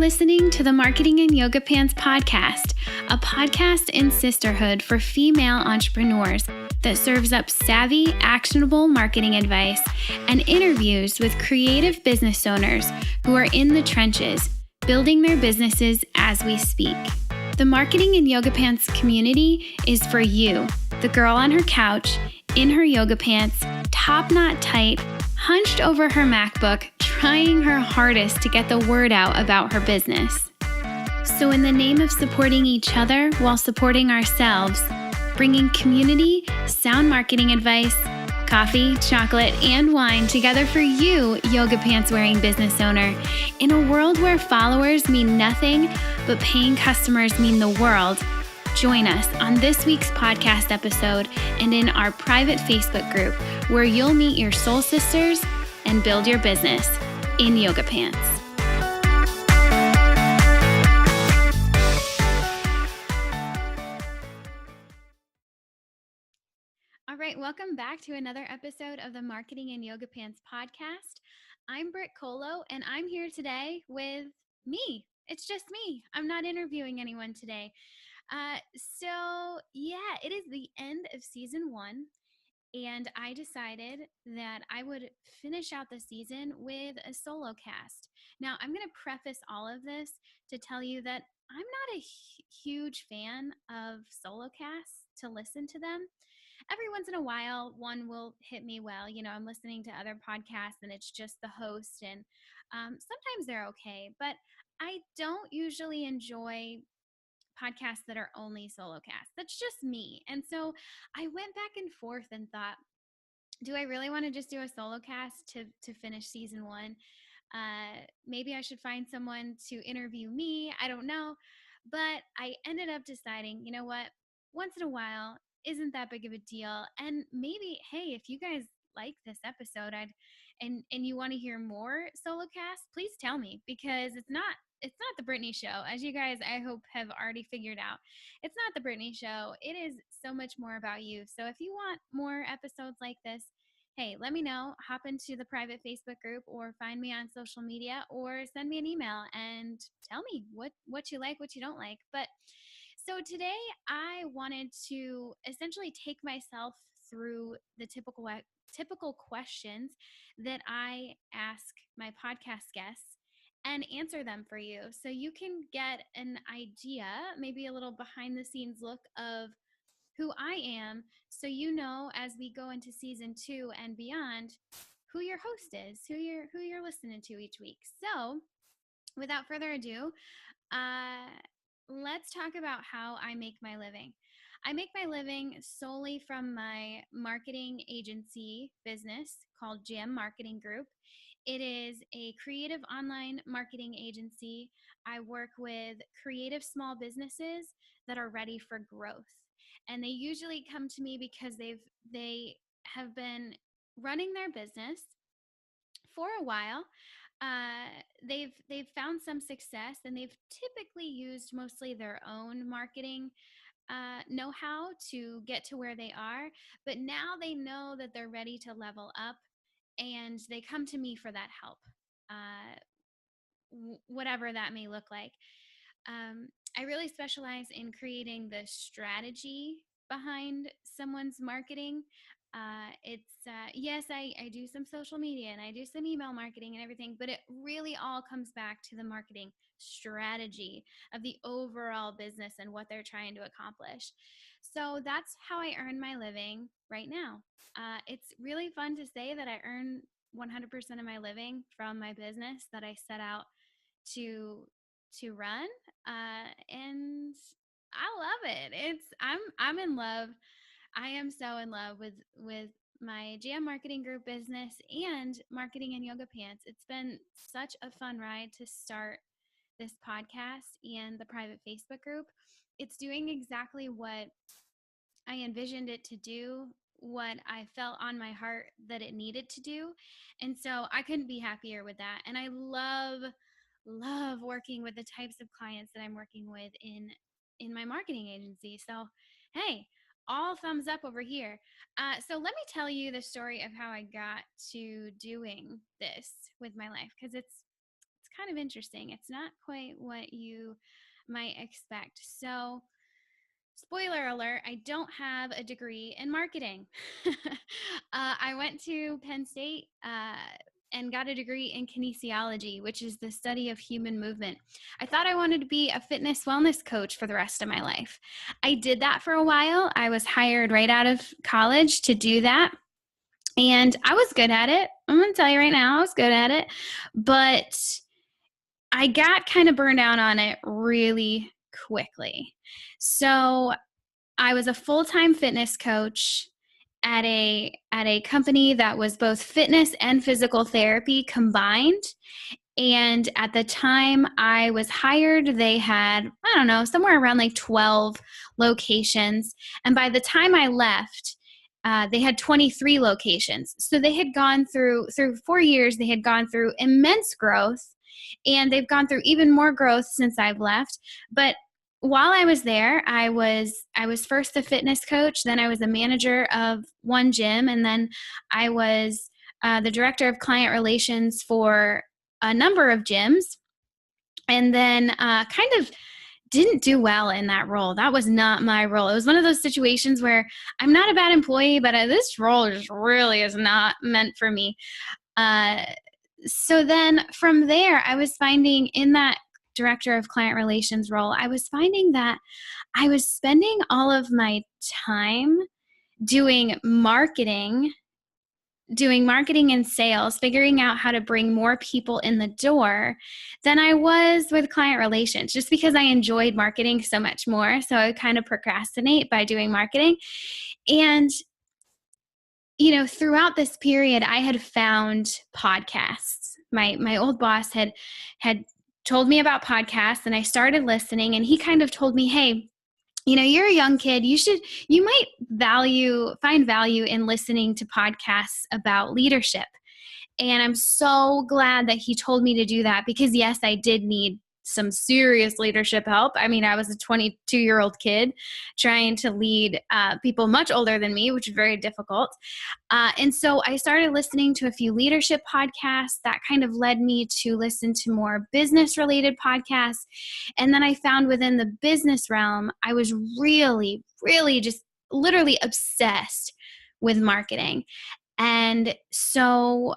listening to the Marketing in Yoga Pants podcast, a podcast in sisterhood for female entrepreneurs that serves up savvy, actionable marketing advice and interviews with creative business owners who are in the trenches, building their businesses as we speak. The Marketing in Yoga Pants community is for you, the girl on her couch, in her yoga pants, top knot tight, hunched over her MacBook, trying her hardest to get the word out about her business. So in the name of supporting each other while supporting ourselves, bringing community, sound marketing advice, coffee, chocolate, and wine together for you, yoga pants wearing business owner, in a world where followers mean nothing but paying customers mean the world, join us on this week's podcast episode and in our private Facebook group where you'll meet your soul sisters and build your business in yoga pants. All right, welcome back to another episode of the Marketing in Yoga Pants podcast. I'm Brit, Kolo, and I'm here today with me. It's just me. I'm not interviewing anyone today. It is the end of season 1, and I decided that I would finish out the season with a solo cast. Now, I'm going to preface all of this to tell you that I'm not a huge fan of solo casts to listen to them. Every once in a while, one will hit me well. You know, I'm listening to other podcasts and it's just the host, and sometimes they're okay, but I don't usually enjoy podcasts that are only solo casts. That's just me. And so I went back and forth and thought, do I really want to just do a solo cast to finish season 1? Maybe I should find someone to interview me. I don't know. But I ended up deciding, you know what? Once in a while isn't that big of a deal. And maybe, hey, if you guys like this episode, and you want to hear more solo casts, please tell me, because it's not the Brittany show. As you guys, I hope, have already figured out, it's not the Brittany show. It is so much more about you. So if you want more episodes like this, hey, let me know. Hop into the private Facebook group or find me on social media or send me an email and tell me what you like, what you don't like. But so today I wanted to essentially take myself through the typical questions that I ask my podcast guests and answer them for you, so you can get an idea, maybe a little behind the scenes look of who I am, so you know as we go into season 2 and beyond who your host is, who you're listening to each week. So without further ado, let's talk about how I make my living. I make my living solely from my marketing agency business called Jam Marketing Group. It is a creative online marketing agency. I work with creative small businesses that are ready for growth. And they usually come to me because they have been running their business for a while. They've found some success, and they've typically used mostly their own marketing know-how to get to where they are. But now they know that they're ready to level up, and they come to me for that help, whatever that may look like. I really specialize in creating the strategy behind someone's marketing. Yes, I do some social media and I do some email marketing and everything, but it really all comes back to the marketing strategy of the overall business and what they're trying to accomplish. So that's how I earn my living right now. It's really fun to say that I earn 100% of my living from my business that I set out to run, and I love it. I'm in love. I am so in love with my Jam Marketing Group business and Marketing in Yoga Pants. It's been such a fun ride to start this podcast and the private Facebook group. It's doing exactly what I envisioned it to do, what I felt on my heart that it needed to do. And so I couldn't be happier with that. And I love working with the types of clients that I'm working with in my marketing agency. So, hey, all thumbs up over here. So let me tell you the story of how I got to doing this with my life, because it's kind of interesting. It's not quite what you might expect. So, spoiler alert, I don't have a degree in marketing. I went to Penn State and got a degree in kinesiology, which is the study of human movement. I thought I wanted to be a fitness wellness coach for the rest of my life. I did that for a while. I was hired right out of college to do that. And I was good at it. I'm going to tell you right now, I was good at it. But I got kind of burned out on it really quickly. So I was a full-time fitness coach at a company that was both fitness and physical therapy combined. And at the time I was hired, they had, I don't know, somewhere around like 12 locations. And by the time I left, they had 23 locations. So they had gone through 4 years, they had gone through immense growth, and they've gone through even more growth since I've left. But while I was there, I was first the fitness coach, then I was a manager of one gym, and then I was the director of client relations for a number of gyms, and then kind of didn't do well in that role. That was not my role. It was one of those situations where I'm not a bad employee, but this role just really is not meant for me. So then from there, I was finding in that director of client relations role, I was finding that I was spending all of my time doing marketing and sales, figuring out how to bring more people in the door than I was with client relations, just because I enjoyed marketing so much more. So I would kind of procrastinate by doing marketing. And, throughout this period, I had found podcasts. My old boss had told me about podcasts, and I started listening, and he kind of told me, hey, you're a young kid. You might find value in listening to podcasts about leadership. And I'm so glad that he told me to do that, because yes, I did need some serious leadership help. I mean, I was a 22-year-old kid trying to lead people much older than me, which is very difficult. And so I started listening to a few leadership podcasts. That kind of led me to listen to more business-related podcasts. And then I found within the business realm, I was really, really just literally obsessed with marketing. And so,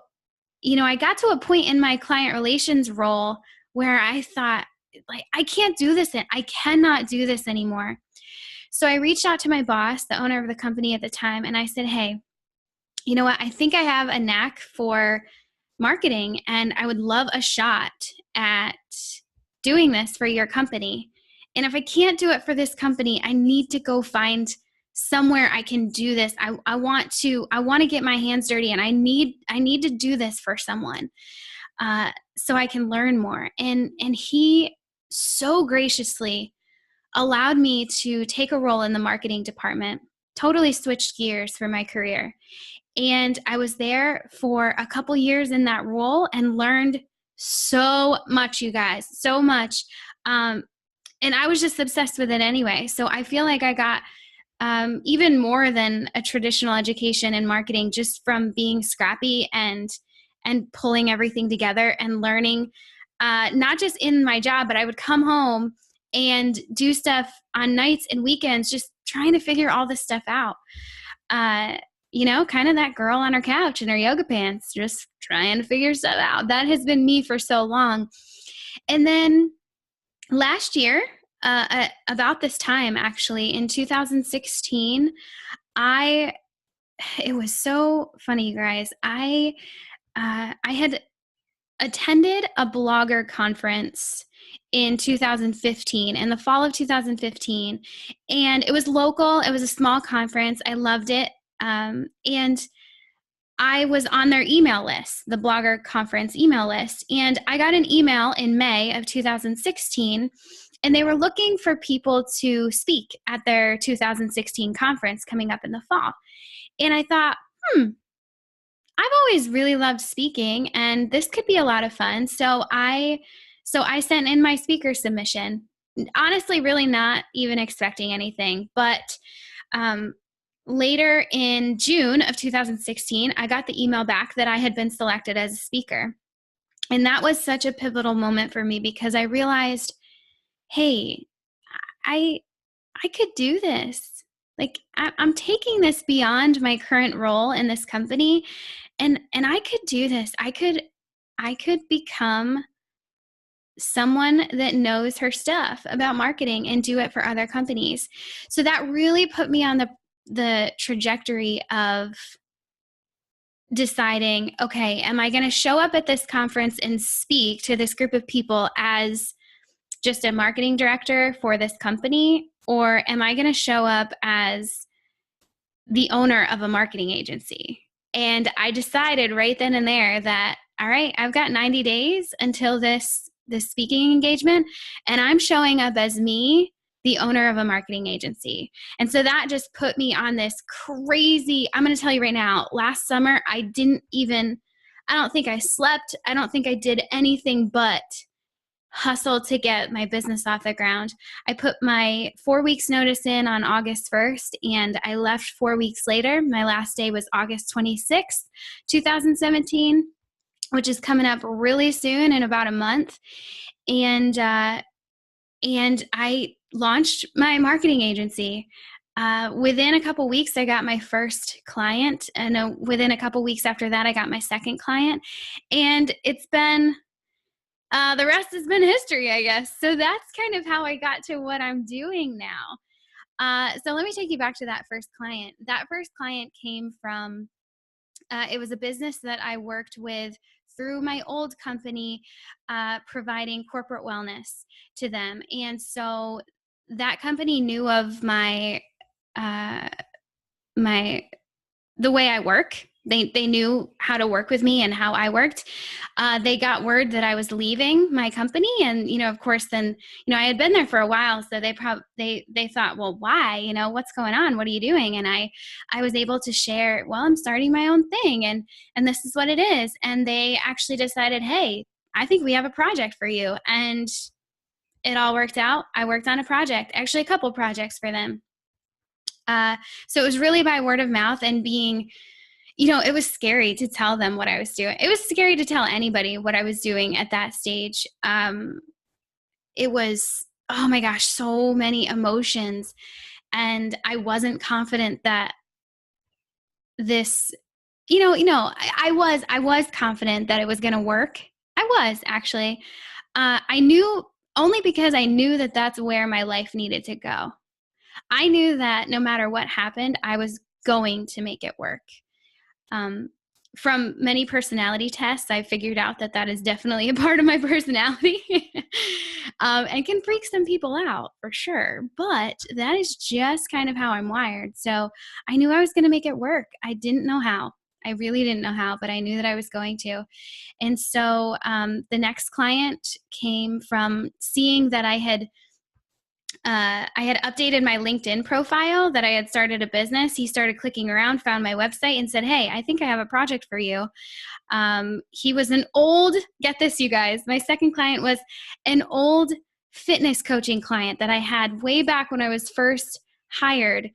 I got to a point in my client relations role where I thought, like, I cannot do this anymore. So I reached out to my boss, the owner of the company at the time, and I said, hey, you know what? I think I have a knack for marketing, and I would love a shot at doing this for your company. And if I can't do it for this company, I need to go find somewhere I can do this. I want to get my hands dirty, and I need to do this for someone so I can learn more. And he so graciously allowed me to take a role in the marketing department, totally switched gears for my career. And I was there for a couple years in that role and learned so much, you guys, so much. And I was just obsessed with it anyway. So I feel like I got even more than a traditional education in marketing just from being scrappy and pulling everything together and learning, not just in my job, but I would come home and do stuff on nights and weekends, just trying to figure all this stuff out. Kind of that girl on her couch in her yoga pants, just trying to figure stuff out. That has been me for so long. And then last year, about this time, actually, in 2016, it was so funny, you guys. I had attended a blogger conference in 2015, in the fall of 2015, and it was local. It was a small conference. I loved it. And I was on their email list, the blogger conference email list, and I got an email in May of 2016, and they were looking for people to speak at their 2016 conference coming up in the fall. And I thought, I've always really loved speaking, and this could be a lot of fun. So I sent in my speaker submission, honestly, really not even expecting anything. But later in June of 2016, I got the email back that I had been selected as a speaker. And that was such a pivotal moment for me because I realized, hey, I could do this. Like I'm taking this beyond my current role in this company, and I could do this. I could become someone that knows her stuff about marketing and do it for other companies. So that really put me on the trajectory of deciding, okay, am I going to show up at this conference and speak to this group of people as just a marketing director for this company, or am I going to show up as the owner of a marketing agency? And I decided right then and there that, all right, I've got 90 days until this speaking engagement, and I'm showing up as me, the owner of a marketing agency. And so that just put me on this crazy, I'm going to tell you right now, last summer, I don't think I slept. I don't think I did anything but hustle to get my business off the ground. I put my 4 weeks notice in on August 1st, and I left 4 weeks later. My last day was August 26th, 2017, which is coming up really soon in about a month. And I launched my marketing agency. Within a couple weeks, I got my first client, and within a couple weeks after that, I got my second client. And it's been the rest has been history, I guess. So that's kind of how I got to what I'm doing now. So let me take you back to that first client. That first client came from, it was a business that I worked with through my old company, providing corporate wellness to them. And so that company knew of uh, the way I work. They knew how to work with me and how I worked. They got word that I was leaving my company, and of course, then I had been there for a while, so they thought, well, why? What's going on? What are you doing? And I was able to share, well, I'm starting my own thing, and this is what it is. And they actually decided, hey, I think we have a project for you, and it all worked out. I worked on a project, actually a couple projects for them. So it was really by word of mouth and being, it was scary to tell them what I was doing. It was scary to tell anybody what I was doing at that stage. It was, oh my gosh, so many emotions. And I wasn't confident that this, I was confident that it was going to work. I was actually, I knew only because I knew that that's where my life needed to go. I knew that no matter what happened, I was going to make it work. From many personality tests, I figured out that that is definitely a part of my personality and can freak some people out for sure. But that is just kind of how I'm wired. So I knew I was going to make it work. I didn't know how. I really didn't know how, but I knew that I was going to. And so the next client came from seeing that I had updated my LinkedIn profile, that I had started a business. He started clicking around, found my website, and said, hey, I think I have a project for you. He was get this, you guys, my second client was an old fitness coaching client that I had way back when I was first hired.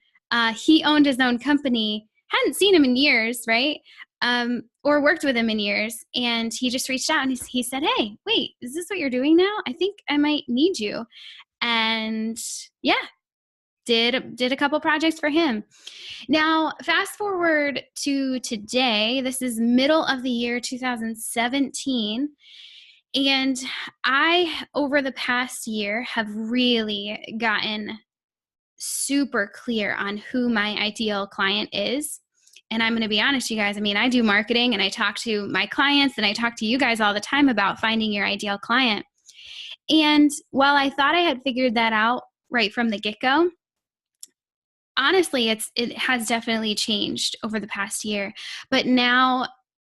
He owned his own company, hadn't seen him in years, right? Or worked with him in years. And he just reached out and he said, hey, wait, is this what you're doing now? I think I might need you. And yeah, did a couple projects for him. Now, fast forward to today. This is middle of the year 2017. And I, over the past year, have really gotten super clear on who my ideal client is. And I'm going to be honest, you guys, I mean, I do marketing and I talk to my clients and I talk to you guys all the time about finding your ideal client. And while I thought I had figured that out right from the get-go, honestly, it has definitely changed over the past year. But now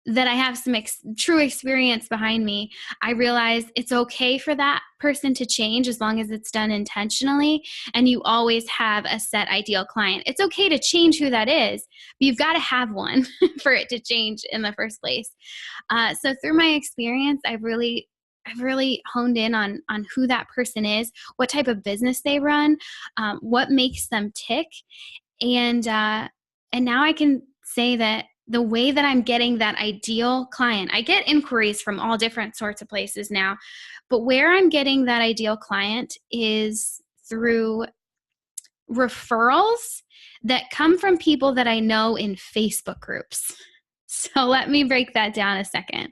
that I have some true experience behind me, I realize it's okay for that person to change as long as it's done intentionally, and you always have a set ideal client. It's okay to change who that is, but you've got to have one for it to change in the first place. So through my experience, I've really honed in on who that person is, what type of business they run, what makes them tick, and now I can say that the way that I'm getting that ideal client, I get inquiries from all different sorts of places now, but where I'm getting that ideal client is through referrals that come from people that I know in Facebook groups. So let me break that down a second.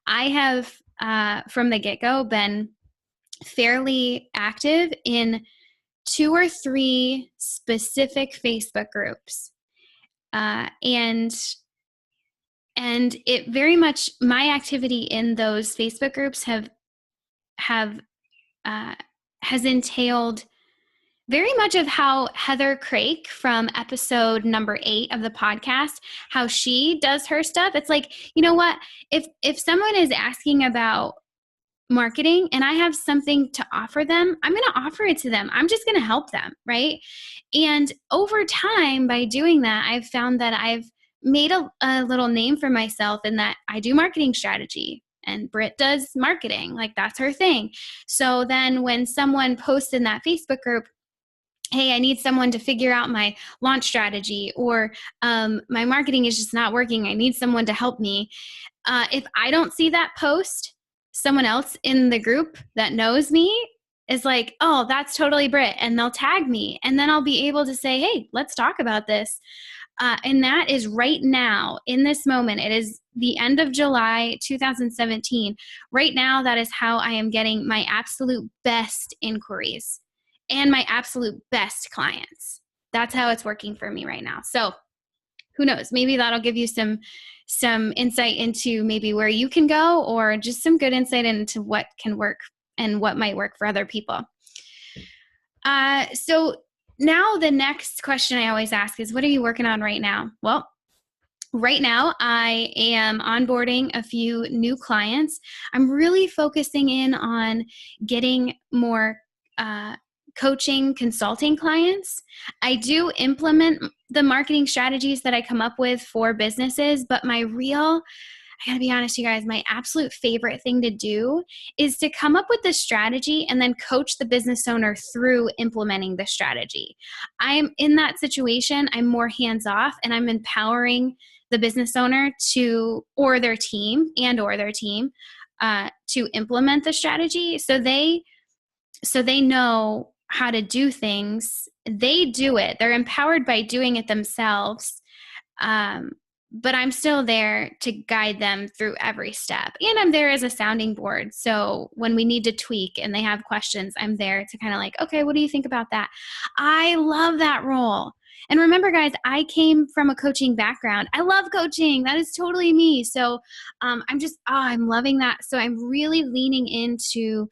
I have, from the get-go, been fairly active in 2 or 3 specific Facebook groups. And it very much, my activity in those Facebook groups has entailed very much of how Heather Craik from episode number 8 of the podcast, how she does her stuff. It's like, you know what? If someone is asking about marketing and I have something to offer them, I'm going to offer it to them. I'm just going to help them, right? And over time, by doing that, I've found that I've made a little name for myself in that I do marketing strategy. And Brit does marketing, like that's her thing. So then when someone posts in that Facebook group, hey, I need someone to figure out my launch strategy, or my marketing is just not working, I need someone to help me. If I don't see that post, someone else in the group that knows me is like, oh, that's totally Brit. And they'll tag me. And then I'll be able to say, hey, let's talk about this. And that is right now, in this moment. It is the end of July 2017. Right now, that is how I am getting my absolute best inquiries and my absolute best clients. That's how it's working for me right now. So who knows? Maybe that'll give you some insight into maybe where you can go, or just some good insight into what can work and what might work for other people. So now the next question I always ask is, what are you working on right now? Well, right now I am onboarding a few new clients. I'm really focusing in on getting more coaching, consulting clients. I do implement the marketing strategies that I come up with for businesses, but I gotta be honest, you guys, my absolute favorite thing to do is to come up with the strategy and then coach the business owner through implementing the strategy. I'm in that situation, I'm more hands off, and I'm empowering the business owner or their team to implement the strategy. So they know how to do things. They do it. They're empowered by doing it themselves. But I'm still there to guide them through every step. And I'm there as a sounding board. So when we need to tweak and they have questions, I'm there to kind of like, okay, what do you think about that? I love that role. And remember, guys, I came from a coaching background. I love coaching. That is totally me. So I'm loving that. So I'm really leaning into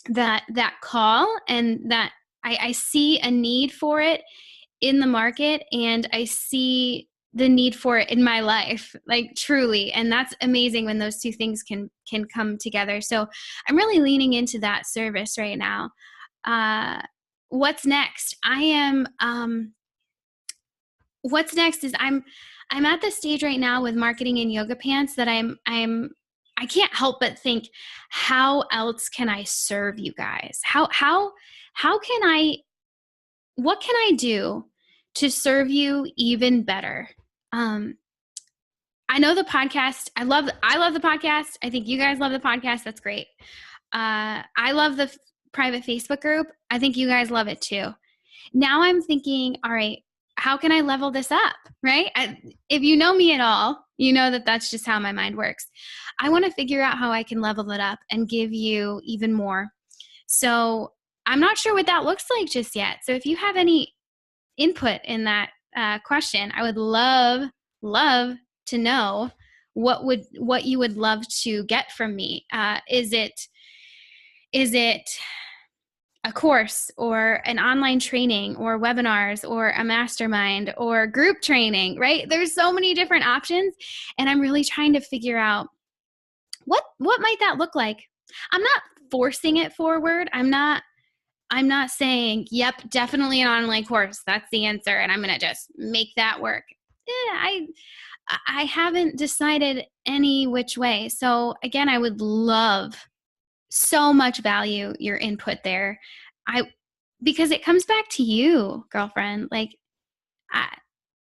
that call, and that I see a need for it in the market, and I see the need for it in my life, like truly. And that's amazing when those two things can come together. So I'm really leaning into that service right now. What's next? What's next is I'm at the stage right now with marketing and yoga pants that I can't help but think, how else can I serve you guys? What can I do to serve you even better? I know the podcast. I love the podcast. I think you guys love the podcast. That's great. I love the private Facebook group. I think you guys love it too. Now I'm thinking, all right, how can I level this up, right? If you know me at all, you know that that's just how my mind works. I want to figure out how I can level it up and give you even more. So I'm not sure what that looks like just yet. So if you have any input in that question, I would love to know what you would love to get from me. Is it a course, or an online training, or webinars, or a mastermind, or group training, right? There's so many different options, and I'm really trying to figure out what might that look like. I'm not forcing it forward. I'm not saying, yep, definitely an online course, that's the answer, and I'm going to just make that work. I haven't decided any which way. So again, I would love so much value your input there. Because it comes back to you, girlfriend. Like,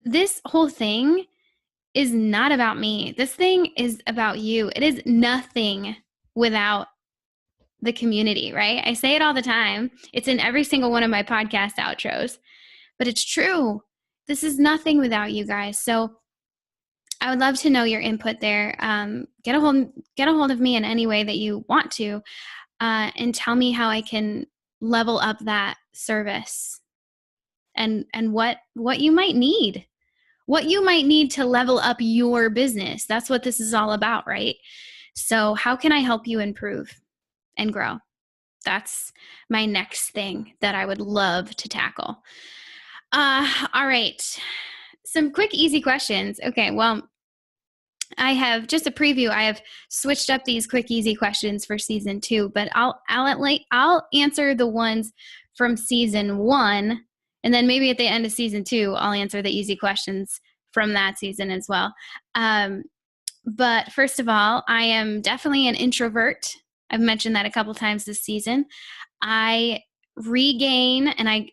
this whole thing is not about me. This thing is about you. It is nothing without the community, right? I say it all the time. It's in every single one of my podcast outros, but it's true. This is nothing without you guys. So I would love to know your input there. Get a hold of me in any way that you want to, and tell me how I can level up that service, and what you might need. What you might need to level up your business. That's what this is all about, right? So how can I help you improve and grow? That's my next thing that I would love to tackle. All right. Some quick, easy questions. Okay, well, I have just a preview. I have switched up these quick, easy questions for season 2, but I'll answer the ones from season 1, and then maybe at the end of season 2, I'll answer the easy questions from that season as well. But first of all, I am definitely an introvert. I've mentioned that a couple times this season. I regain and I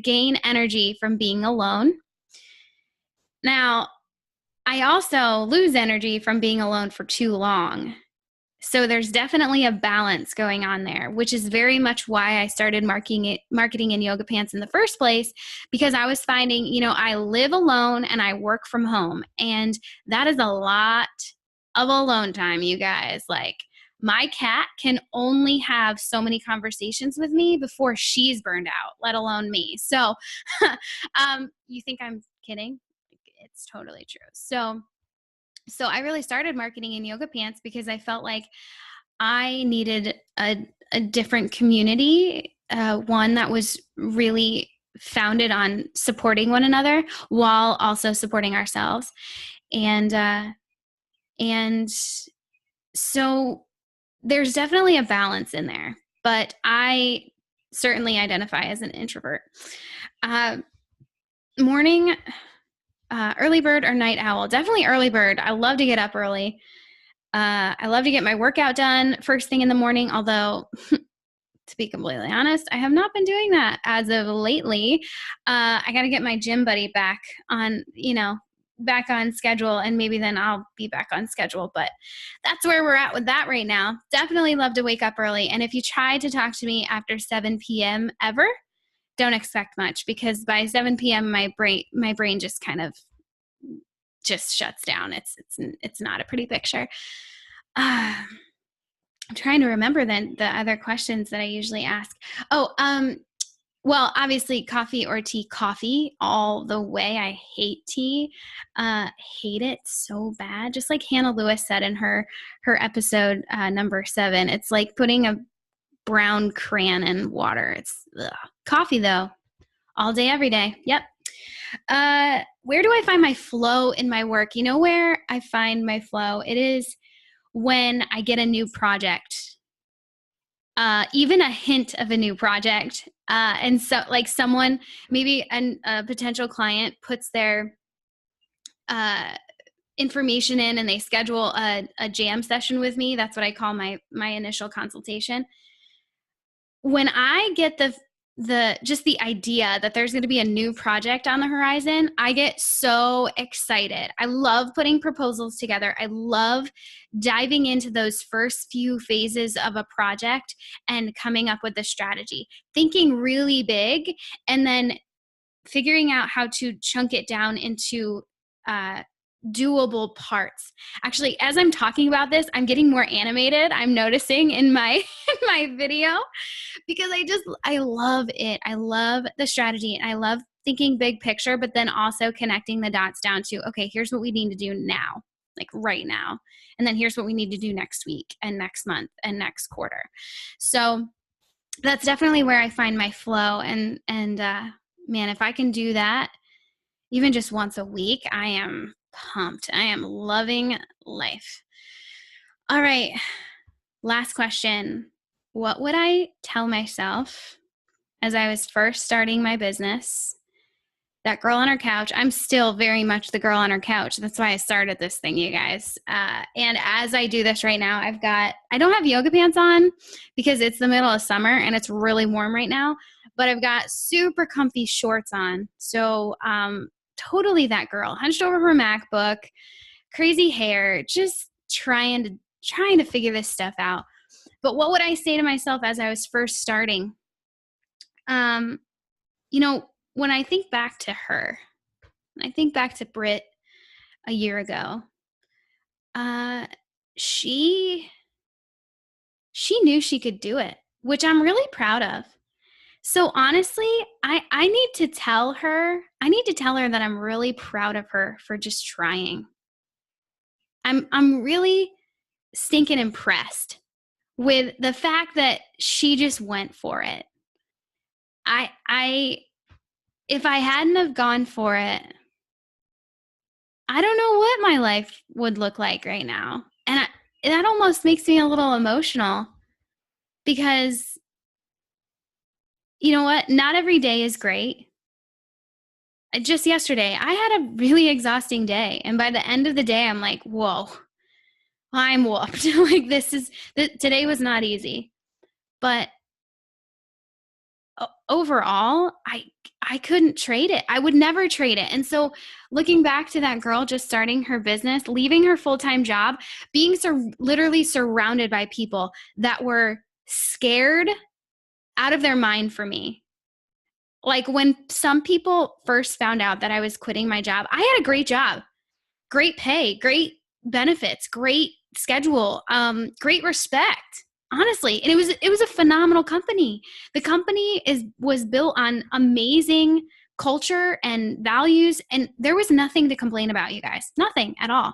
gain energy from being alone. Now, I also lose energy from being alone for too long. So there's definitely a balance going on there, which is very much why I started marketing in yoga pants in the first place, because I was finding, I live alone and I work from home, and that is a lot of alone time, you guys. Like, my cat can only have so many conversations with me before she's burned out, let alone me. So you think I'm kidding? It's totally true. So I really started marketing in yoga pants because I felt like I needed a different community, one that was really founded on supporting one another while also supporting ourselves. And so there's definitely a balance in there, but I certainly identify as an introvert. Morning, early bird or night owl? Definitely early bird. I love to get up early. I love to get my workout done first thing in the morning, although to be completely honest, I have not been doing that as of lately. I got to get my gym buddy back on schedule, and maybe then I'll be back on schedule. But that's where we're at with that right now. Definitely love to wake up early. And if you try to talk to me after 7 p.m. ever, don't expect much, because by 7 p.m. my brain just kind of just shuts down. It's not a pretty picture. I'm trying to remember then the other questions that I usually ask. Well, obviously coffee or tea. Coffee all the way. I hate tea. Hate it so bad. Just like Hannah Lewis said in her episode number 7, it's like putting a brown crayon in water. It's coffee though, all day, every day. Yep. Where do I find my flow in my work? You know where I find my flow? It is when I get a new project. Even a hint of a new project. And so like someone, maybe a potential client puts their information in and they schedule a jam session with me. That's what I call my initial consultation. When I get just the idea that there's going to be a new project on the horizon, I get so excited. I love putting proposals together. I love diving into those first few phases of a project and coming up with a strategy, thinking really big, and then figuring out how to chunk it down into doable parts. Actually, as I'm talking about this, I'm getting more animated. I'm noticing in my video, because I love it. I love the strategy, and I love thinking big picture, but then also connecting the dots down to, okay, here's what we need to do now, like right now. And then here's what we need to do next week and next month and next quarter. So that's definitely where I find my flow. And man, if I can do that even just once a week, I am pumped. I am loving life. All right. Last question. What would I tell myself as I was first starting my business? That girl on her couch. I'm still very much the girl on her couch. That's why I started this thing, you guys. And as I do this right now, I don't have yoga pants on because it's the middle of summer and it's really warm right now, but I've got super comfy shorts on. So totally that girl, hunched over her MacBook, crazy hair, just trying to figure this stuff out. But what would I say to myself as I was first starting? You know, when I think back to her, I think back to Brit a year ago, she knew she could do it, which I'm really proud of. So honestly, I need to tell her that I'm really proud of her for just trying. I'm really stinking impressed with the fact that she just went for it. I if I hadn't have gone for it, I don't know what my life would look like right now. And that almost makes me a little emotional because you know what? Not every day is great. Just yesterday, I had a really exhausting day. And by the end of the day, I'm like, whoa, I'm whooped. Like today was not easy. But overall, I couldn't trade it. I would never trade it. And so looking back to that girl just starting her business, leaving her full-time job, being literally surrounded by people that were scared out of their mind for me. Like when some people first found out that I was quitting my job, I had a great job, great pay, great benefits, great schedule, great respect, honestly. And it was a phenomenal company. The company was built on amazing culture and values, and there was nothing to complain about, you guys, nothing at all.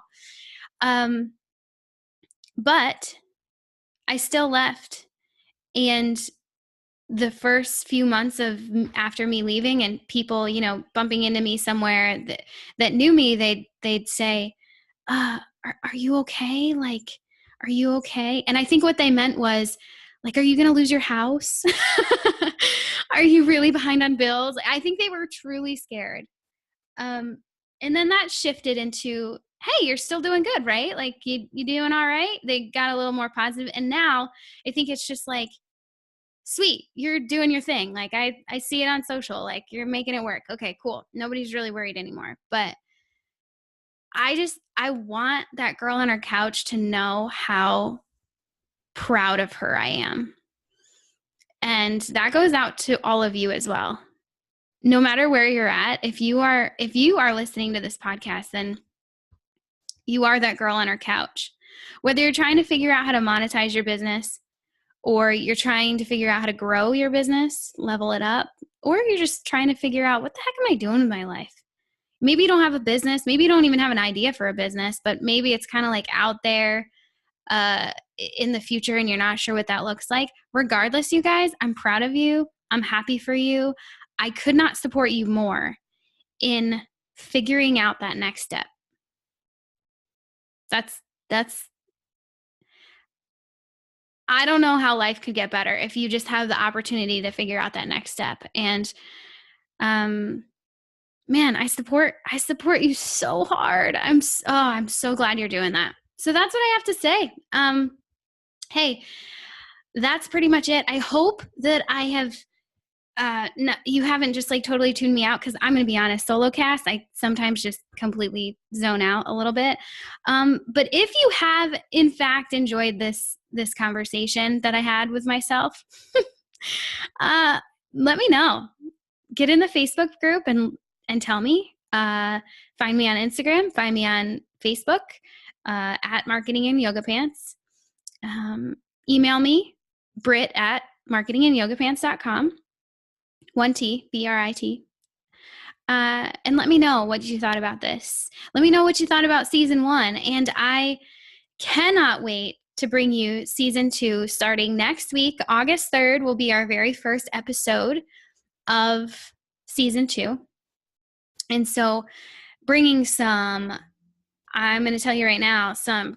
But I still left, and the first few months after me leaving and people, you know, bumping into me somewhere that knew me, they'd say, are you okay? Like, are you okay? And I think what they meant was like, are you going to lose your house? Are you really behind on bills? I think they were truly scared. And then that shifted into, hey, you're still doing good, right? Like you doing all right? They got a little more positive. And now I think it's just like, sweet, you're doing your thing. Like I see it on social, like you're making it work. Okay, cool. Nobody's really worried anymore. But I want that girl on her couch to know how proud of her I am. And that goes out to all of you as well. No matter where you're at, if you are listening to this podcast, then you are that girl on her couch. Whether you're trying to figure out how to monetize your business, or you're trying to figure out how to grow your business, level it up, or you're just trying to figure out what the heck am I doing with my life? Maybe you don't have a business. Maybe you don't even have an idea for a business, but maybe it's kind of like out there in the future and you're not sure what that looks like. Regardless, you guys, I'm proud of you. I'm happy for you. I could not support you more in figuring out that next step. That's I don't know how life could get better if you just have the opportunity to figure out that next step. And man, I support you so hard. I'm so glad you're doing that. So that's what I have to say. Hey, that's pretty much it. I hope that I have no, you haven't just like totally tuned me out, because I'm going to be honest, solocast, I sometimes just completely zone out a little bit. But if you have in fact enjoyed this conversation that I had with myself, let me know. Get in the Facebook group and tell me. Find me on Instagram. Find me on Facebook at Marketing in Yoga Pants. Email me, Brit at marketinginyogapants.com. 1T, Brit. And let me know what you thought about this. Let me know what you thought about season 1. And I cannot wait to bring you season 2 starting next week. August 3rd will be our very first episode of season 2. And so bringing I'm going to tell you right now, some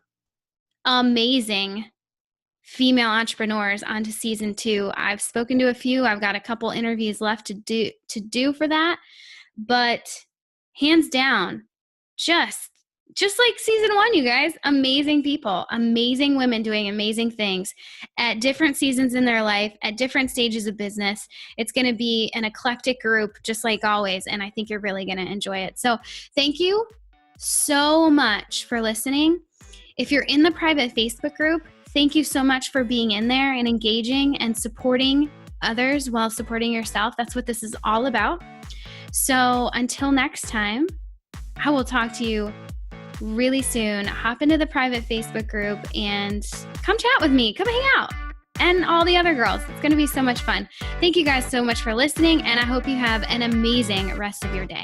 amazing female entrepreneurs onto season 2. I've spoken to a few. I've got a couple interviews left to do for that. But hands down, just just like season 1, you guys, amazing people, amazing women doing amazing things at different seasons in their life, at different stages of business. It's going to be an eclectic group, just like always. And I think you're really going to enjoy it. So thank you so much for listening. If you're in the private Facebook group, thank you so much for being in there and engaging and supporting others while supporting yourself. That's what this is all about. So until next time, I will talk to you really soon. Hop into the private Facebook group and come chat with me. Come hang out. And all the other girls. It's going to be so much fun. Thank you guys so much for listening, and I hope you have an amazing rest of your day.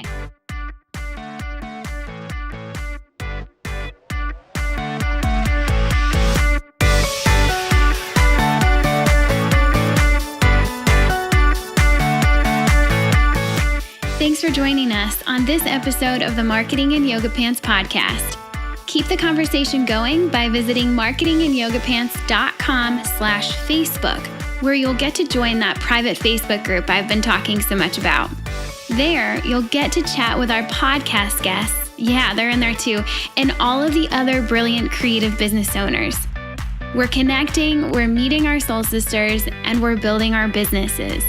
Thanks for joining us on this episode of the Marketing in Yoga Pants podcast. Keep the conversation going by visiting marketinginyogapants.com/Facebook, where you'll get to join that private Facebook group I've been talking so much about. There, you'll get to chat with our podcast guests. Yeah, they're in there too, and all of the other brilliant creative business owners. We're connecting, we're meeting our soul sisters, and we're building our businesses,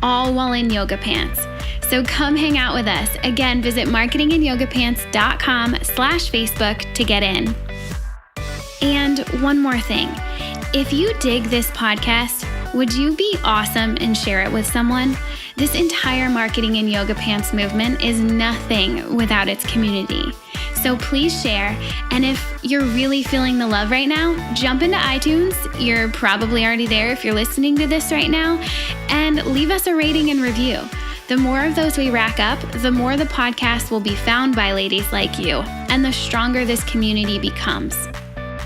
all while in yoga pants. So come hang out with us. Again, visit marketinginyogapants.com/Facebook to get in. And one more thing. If you dig this podcast, would you be awesome and share it with someone? This entire Marketing in Yoga Pants movement is nothing without its community. So please share. And if you're really feeling the love right now, jump into iTunes. You're probably already there if you're listening to this right now. And leave us a rating and review. The more of those we rack up, the more the podcast will be found by ladies like you, and the stronger this community becomes.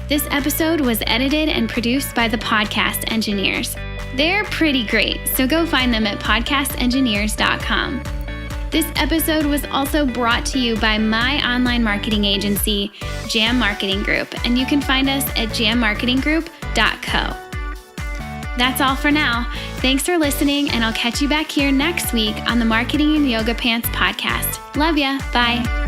This episode was edited and produced by the Podcast Engineers. They're pretty great, so go find them at podcastengineers.com. This episode was also brought to you by my online marketing agency, Jam Marketing Group, and you can find us at jammarketinggroup.co. That's all for now. Thanks for listening, and I'll catch you back here next week on the Marketing in Yoga Pants podcast. Love ya. Bye.